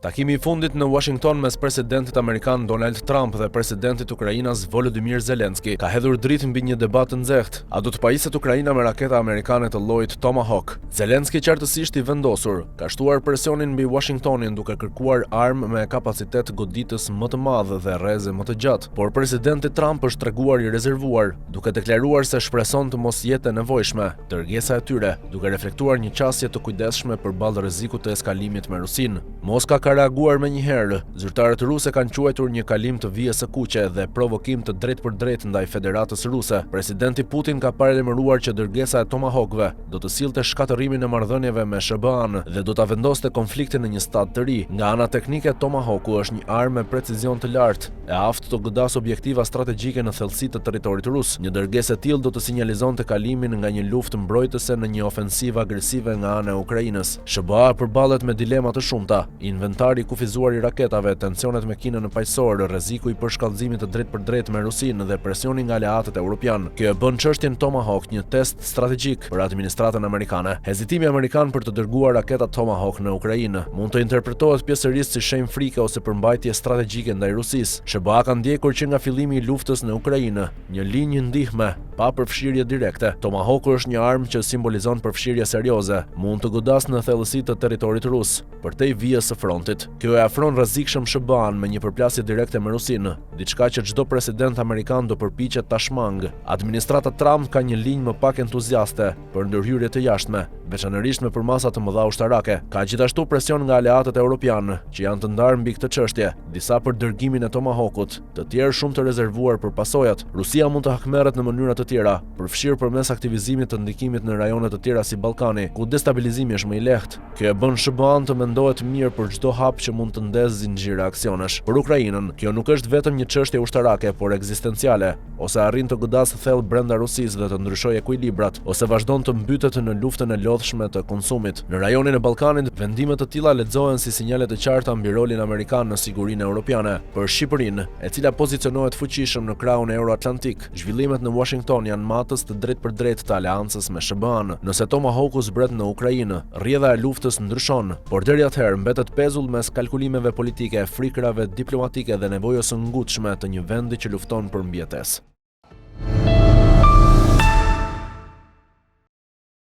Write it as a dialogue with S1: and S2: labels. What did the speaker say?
S1: Takimi I fundit në Washington mes presidentit amerikan Donald Trump dhe presidentit Ukrainas Volodymyr Zelensky ka hedhur dritë mbi një debat të nxehtë. A do të pajiset Ukraina me raketa amerikane të llojit Tomahawk? Zelensky qartësisht I vendosur ka shtuar presionin mbi Washingtonin duke kërkuar armë me kapacitet goditës më të madh dhe rreze më të gjatë, por presidenti Trump është treguar I rezervuar, duke deklaruar se shpreson të mos jetë e nevojshme dërgesa e tyre, duke reflektuar një qasje të kujdesshme përballë rrezikut të eskalimit me Rusinë. Moska ka reaguar me njëherë. Zyrtarët ruse kanë quajtur një kalim të vijës së kuqe dhe provokim të drejt për drejt ndaj Federatës Ruse. Presidenti Putin ka paralajmëruar që dërgesa e Tomahawkëve do të sillte shkatërimin e marrëdhënieve me SBA-n dhe do ta vendoste konfliktin në një stad të ri. Nga ana teknike, Tomahawku është një armë me precizion të lartë, e aftë të godas objektiva strategjike në thellësi të territorit rus. Një dërgesë e tillë do të sinjalizonte kalimin nga një luftë mbrojtëse në një ofensivë agresive nga ana e Ukrainës. SBA përballet me dilema të shumta. Inventari I kufizuar I raketave, tensionet me Kinën në paqësor, rreziku I përshkallëzimit të drejt për drejt me Rusinë dhe presioni nga aleatët evropian. Kjo e bën çështjen Tomahawk një test strategjik për administratën amerikane. Hezitimi amerikan për të dërguar raketa Tomahawk në Ukrainë mund të interpretohet pjesërisht si shenjë frike ose përmbajtje strategjike ndaj Rusisë. SBA ka ndjekur që nga fillimi I luftës në Ukrainë një linjë ndihme pa përfshirje direkte. Tomahawku është një armë që simbolizon përfshirje serioze, mund të godas në thellësi të territorit rus, përtej vijës së frontit. Kjo e afron rrezikshëm SBA-n me një përplasje direkte me Rusinë, diçka që çdo president amerikan do përpiqet ta shmangë. Administrata Trump ka një linjë më pak entuziaste për ndërhyrje të jashtme, veçanërisht me përmasa të mëdha ushtarake. Ka gjithashtu presion nga aleatët evropianë, që janë të ndarë mbi këtë çështje, disa për dërgimin e Tomahawkut, të tjerë shumë të rezervuar për pasojat. Rusia mund të hakmerret në mënyra të tjera, përfshirë përmes aktivizimit të ndikimit në rajone të tjera si Ballkani, ku destabilizimi është më I lehtë. Kjo e bën SBA-n të mendohet mirë për çdo hap që mund të ndezë zinxhir aksionesh. Për Ukrainën, kjo nuk është vetëm një çështje ushtarake, por ekzistenciale, ose arrin të godasë thellë brenda Rusisë dhe të ndryshojë ekuilibrat, ose vazhdon të mbytet në luftën e lodhshme të konsumit. Në rajonin e Ballkanit, vendime të tilla lexohen si sinjale të qarta mbi rolin amerikan në sigurinë europiane. Për Shqipërinë, e cila pozicionohet fuqishëm në krahun euroatlantik, zhvillimet në Washington janë matës të drejt për drejt të aleancës me SBA-n. Nëse Tomahawku zbret në Ukrainë, rrjedha e luftës ndryshon, por deri atëherë mbetet pezull mes kalkulimeve politike, frikrave diplomatike dhe nevojës së ngutshme të një vendi që lufton për mbijetesë.